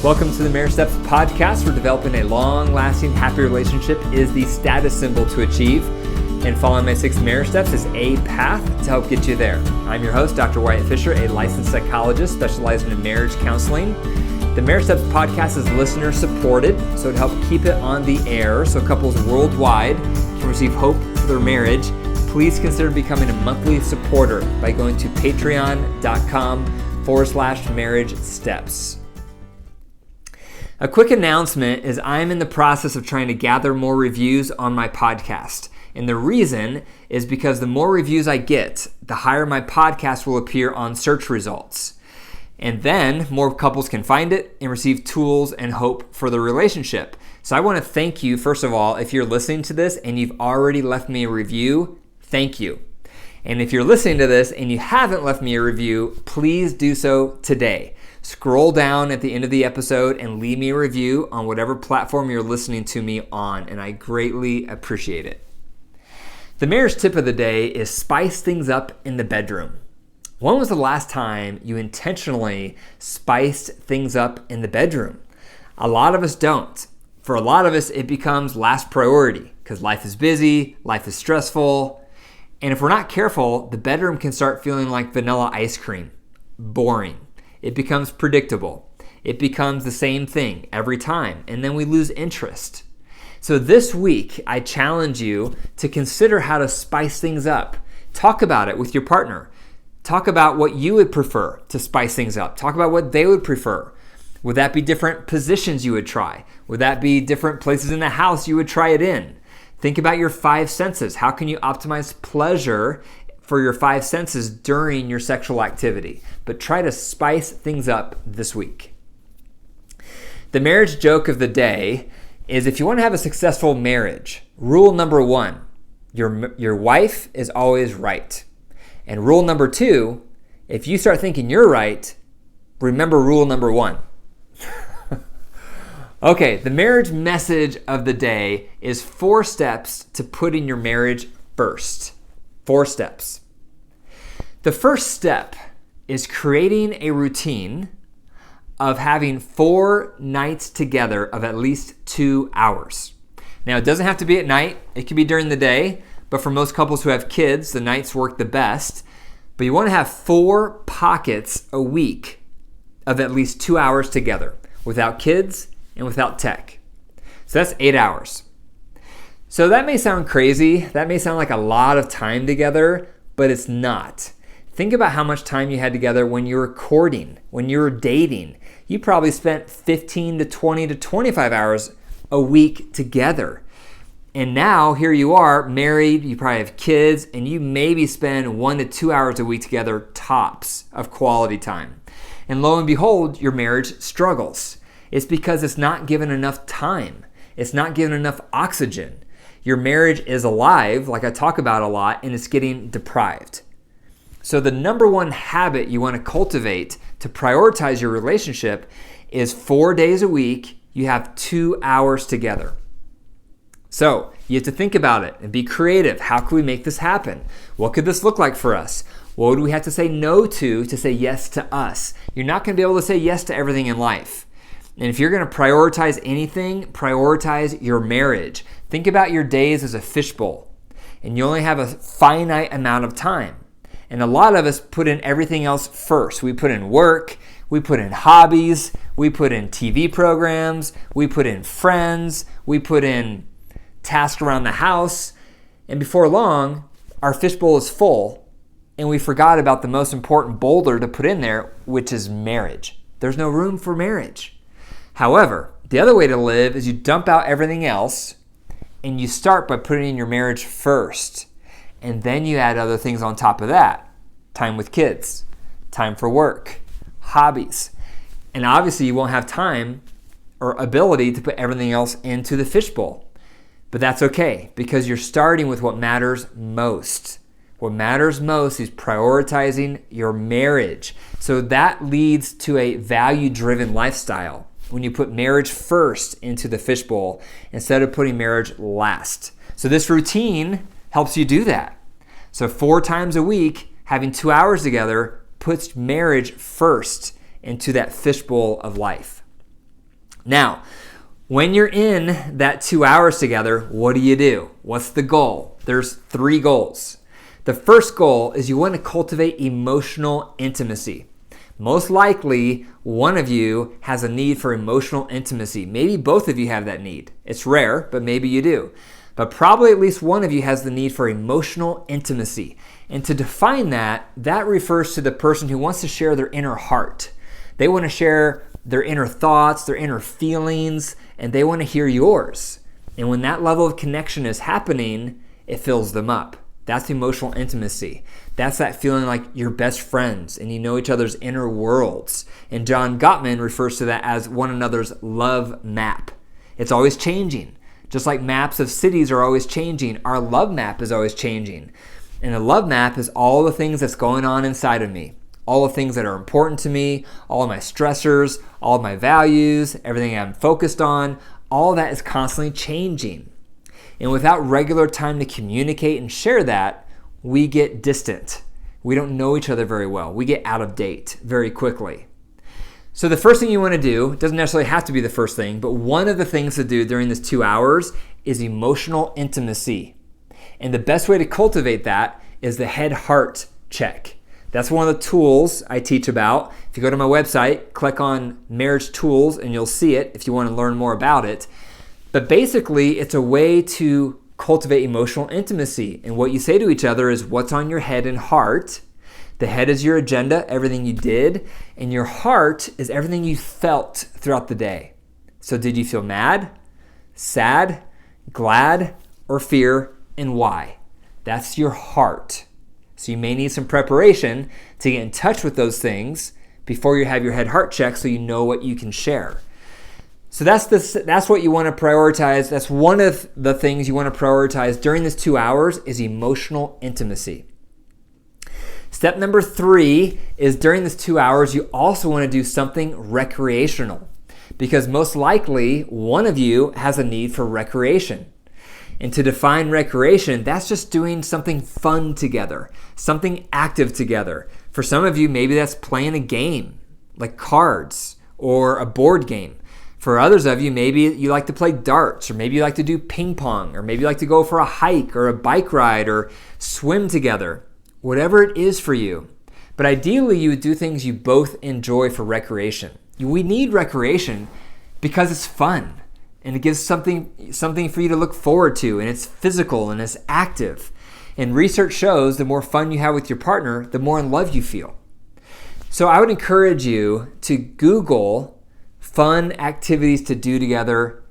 Welcome to the Marriage Steps podcast, where developing a long-lasting, happy relationship is the status symbol to achieve. And following my 6 marriage steps is a path to help get you there. I'm your host, Dr. Wyatt Fisher, a licensed psychologist specializing in marriage counseling. The Marriage Steps podcast is listener supported, so to help keep it on the air so couples worldwide can receive hope for their marriage, please consider becoming a monthly supporter by going to patreon.com/marriage steps. A quick announcement is I'm in the process of trying to gather more reviews on my podcast. And the reason is because the more reviews I get, the higher my podcast will appear on search results. And then more couples can find it and receive tools and hope for their relationship. So I want to thank you, first of all, if you're listening to this and you've already left me a review, thank you. And if you're listening to this and you haven't left me a review, please do so today. Scroll down at the end of the episode and leave me a review on whatever platform you're listening to me on, and I greatly appreciate it. The marriage tip of the day is spice things up in the bedroom. When was the last time you intentionally spiced things up in the bedroom? A lot of us don't. For a lot of us, it becomes last priority because life is busy, life is stressful, and if we're not careful, the bedroom can start feeling like vanilla ice cream. Boring. It becomes predictable. It becomes the same thing every time, and then we lose interest. So this week, I challenge you to consider how to spice things up. Talk about it with your partner. Talk about what you would prefer to spice things up. Talk about what they would prefer. Would that be different positions you would try? Would that be different places in the house you would try it in? Think about your 5 senses. How can you optimize pleasure for your 5 senses during your sexual activity? But try to spice things up this week. The marriage joke of the day is, if you want to have a successful marriage, rule number 1, your wife is always right. And rule number 2, if you start thinking you're right, remember rule number 1. Okay, the marriage message of the day is 4 steps to putting your marriage first. 4 steps. The first step is creating a routine of having 4 nights together of at least 2 hours. Now, it doesn't have to be at night. It can be during the day. But for most couples who have kids, the nights work the best. But you want to have 4 pockets a week of at least 2 hours together without kids and without tech. So that's 8 hours. So that may sound crazy. That may sound like a lot of time together, but it's not. Think about how much time you had together when you were courting, when you were dating. You probably spent 15 to 20 to 25 hours a week together. And now here you are, married, you probably have kids, and you maybe spend 1 to 2 hours a week together tops of quality time. And lo and behold, your marriage struggles. It's because it's not given enough time. It's not given enough oxygen. Your marriage is alive, like I talk about a lot, and it's getting deprived. So the number 1 habit you want to cultivate to prioritize your relationship is 4 days a week, you have 2 hours together. So you have to think about it and be creative. How can we make this happen? What could this look like for us? What would we have to say no to say yes to us? You're not going to be able to say yes to everything in life. And if you're going to prioritize anything, prioritize your marriage. Think about your days as a fishbowl, and you only have a finite amount of time. And a lot of us put in everything else first. We put in work, we put in hobbies, we put in TV programs, we put in friends, we put in tasks around the house. And before long, our fishbowl is full, and we forgot about the most important boulder to put in there, which is marriage. There's no room for marriage. However, the other way to live is you dump out everything else, and you start by putting in your marriage first. And then you add other things on top of that. Time with kids, time for work, hobbies. And obviously you won't have time or ability to put everything else into the fishbowl. But that's okay, because you're starting with what matters most. What matters most is prioritizing your marriage. So that leads to a value-driven lifestyle when you put marriage first into the fishbowl instead of putting marriage last. So this routine helps you do that. So 4 times a week, having 2 hours together puts marriage first into that fishbowl of life. Now, when you're in that 2 hours together, what do? What's the goal? There's 3 goals. The first goal is you want to cultivate emotional intimacy. Most likely, one of you has a need for emotional intimacy. Maybe both of you have that need. It's rare, but maybe you do. But probably at least one of you has the need for emotional intimacy. And to define that, that refers to the person who wants to share their inner heart. They want to share their inner thoughts, their inner feelings, and they want to hear yours. And when that level of connection is happening, it fills them up. That's emotional intimacy. That's that feeling like you're best friends and you know each other's inner worlds. And John Gottman refers to that as one another's love map. It's always changing. Just like maps of cities are always changing, our love map is always changing. And a love map is all the things that's going on inside of me. All the things that are important to me, all of my stressors, all of my values, everything I'm focused on, all that is constantly changing. And without regular time to communicate and share that, we get distant. We don't know each other very well. We get out of date very quickly. So the first thing you want to do, it doesn't necessarily have to be the first thing, but one of the things to do during this 2 hours is emotional intimacy. And the best way to cultivate that is the head-heart check. That's one of the tools I teach about. If you go to my website, click on Marriage Tools, and you'll see it if you want to learn more about it. But basically, it's a way to cultivate emotional intimacy. And what you say to each other is what's on your head and heart. The head is your agenda, everything you did, and your heart is everything you felt throughout the day. So did you feel mad, sad, glad, or fear, and why? That's your heart. So you may need some preparation to get in touch with those things before you have your head-heart check so you know what you can share. So that's what you want to prioritize. That's one of the things you want to prioritize during this 2 hours is emotional intimacy. Step number 3 is during this 2 hours, you also want to do something recreational because most likely one of you has a need for recreation. And to define recreation, that's just doing something fun together, something active together. For some of you, maybe that's playing a game like cards or a board game. For others of you, maybe you like to play darts, or maybe you like to do ping pong, or maybe you like to go for a hike or a bike ride or swim together. Whatever it is for you. But ideally, you would do things you both enjoy for recreation. We need recreation because it's fun and it gives something for you to look forward to, and it's physical and it's active. And research shows the more fun you have with your partner, the more in love you feel. So I would encourage you to Google fun activities to do together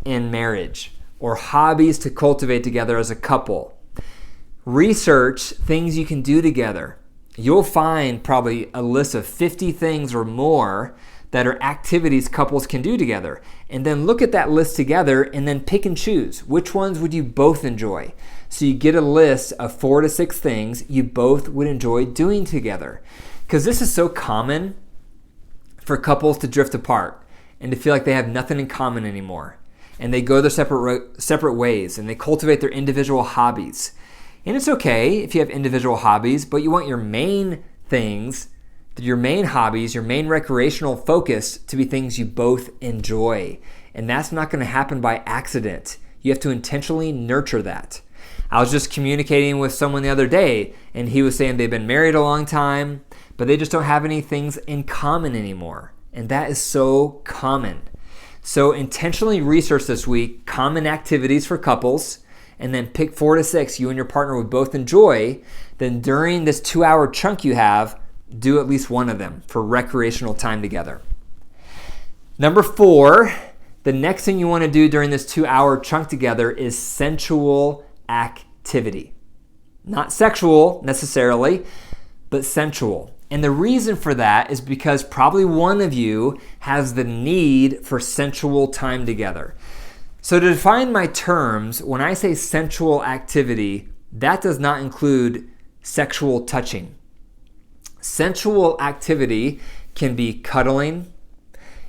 in marriage or hobbies to cultivate together as a couple. Research things you can do together. You'll find probably a list of 50 things or more that are activities couples can do together. And then look at that list together and then pick and choose. Which ones would you both enjoy? So you get a list of 4 to 6 things you both would enjoy doing together. Because this is so common for couples to drift apart and to feel like they have nothing in common anymore. And they go their separate ways and they cultivate their individual hobbies. And it's okay if you have individual hobbies, but you want your main things, your main hobbies, your main recreational focus to be things you both enjoy. And that's not going to happen by accident. You have to intentionally nurture that. I was just communicating with someone the other day, and he was saying they've been married a long time, but they just don't have any things in common anymore. And that is so common. So intentionally research this week common activities for couples, and then pick 4 to 6 you and your partner would both enjoy. Then during this 2-hour chunk you have, do at least one of them for recreational time together. Number 4, the next thing you want to do during this 2-hour chunk together is sensual activity. Not sexual necessarily, but sensual. And the reason for that is because probably one of you has the need for sensual time together. So to define my terms, when I say sensual activity, that does not include sexual touching. Sensual activity can be cuddling.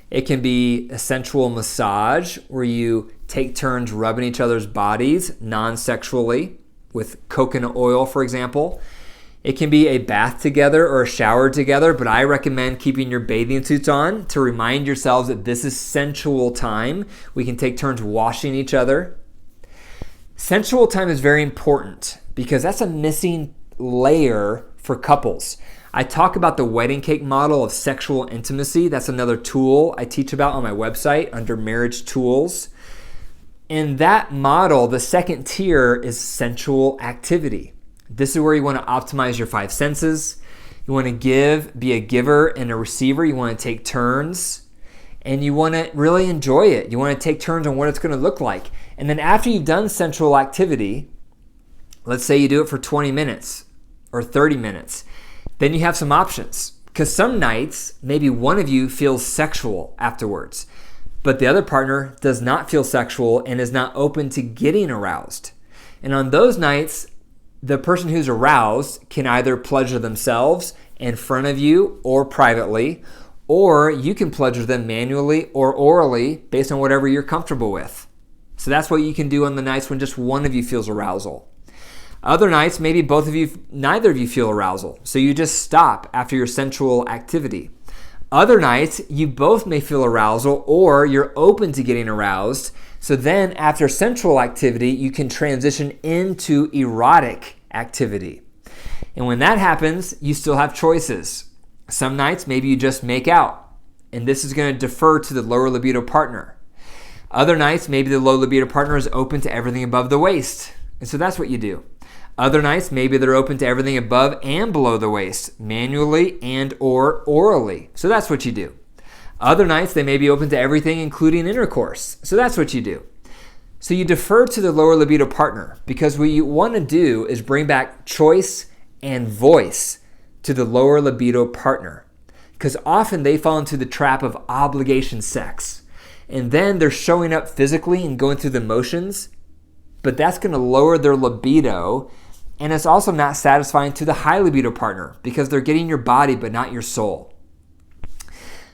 It can be a sensual massage where you take turns rubbing each other's bodies non-sexually with coconut oil, for example. It can be a bath together or a shower together, but I recommend keeping your bathing suits on to remind yourselves that this is sensual time. We can take turns washing each other. Sensual time is very important because that's a missing layer for couples. I talk about the wedding cake model of sexual intimacy. That's another tool I teach about on my website under marriage tools. In that model, the second tier is sensual activity. This is where you want to optimize your 5 senses. You want to be a giver and a receiver. You want to take turns, and you want to really enjoy it. You want to take turns on what it's going to look like. And then after you've done sensual activity, let's say you do it for 20 minutes or 30 minutes, then you have some options. Because some nights, maybe one of you feels sexual afterwards, but the other partner does not feel sexual and is not open to getting aroused. And on those nights, the person who's aroused can either pleasure themselves in front of you or privately, or you can pleasure them manually or orally based on whatever you're comfortable with. So that's what you can do on the nights when just one of you feels arousal. Other nights, maybe neither of you feel arousal, so you just stop after your sensual activity. Other nights, you both may feel arousal or you're open to getting aroused. So then after sensual activity, you can transition into erotic activity. And when that happens, you still have choices. Some nights, maybe you just make out, and this is going to defer to the lower libido partner. Other nights, maybe the low libido partner is open to everything above the waist, and so that's what you do. Other nights, maybe they're open to everything above and below the waist, manually and or orally. So that's what you do. Other nights, they may be open to everything, including intercourse. So that's what you do. So you defer to the lower libido partner because what you want to do is bring back choice and voice to the lower libido partner. Because often they fall into the trap of obligation sex. And then they're showing up physically and going through the motions, but that's going to lower their libido. And it's also not satisfying to the high libido partner because they're getting your body but not your soul.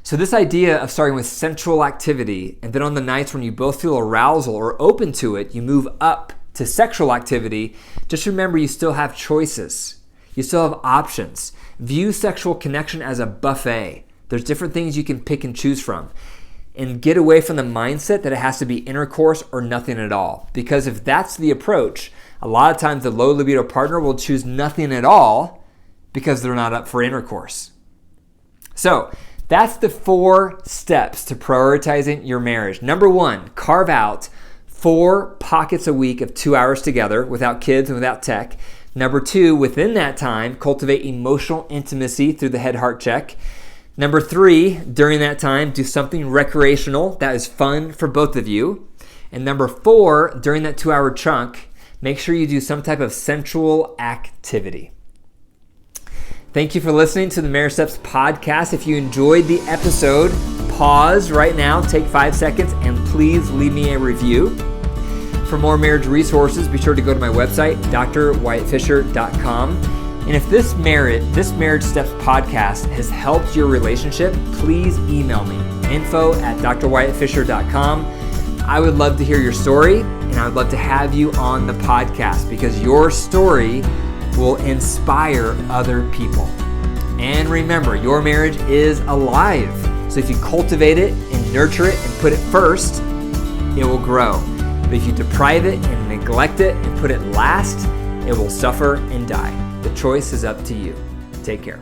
So this idea of starting with sensual activity, and then on the nights when you both feel arousal or open to it, you move up to sexual activity. Just remember, you still have choices. You still have options. View sexual connection as a buffet. There's different things you can pick and choose from. And get away from the mindset that it has to be intercourse or nothing at all. Because if that's the approach, a lot of times the low libido partner will choose nothing at all because they're not up for intercourse. So that's the 4 steps to prioritizing your marriage. Number 1, carve out 4 pockets a week of 2 hours together without kids and without tech. Number 2, within that time, cultivate emotional intimacy through the head-heart check. Number 3, during that time, do something recreational that is fun for both of you. And number 4, during that 2-hour chunk, make sure you do some type of sensual activity. Thank you for listening to the Marriage Steps podcast. If you enjoyed the episode, pause right now, take 5 seconds, and please leave me a review. For more marriage resources, be sure to go to my website, drwyattfisher.com. And if this Marriage Steps podcast has helped your relationship, please email me, info@drwyattfisher.com. I would love to hear your story, and I would love to have you on the podcast because your story will inspire other people. And remember, your marriage is alive. So if you cultivate it and nurture it and put it first, it will grow. But if you deprive it and neglect it and put it last, it will suffer and die. The choice is up to you. Take care.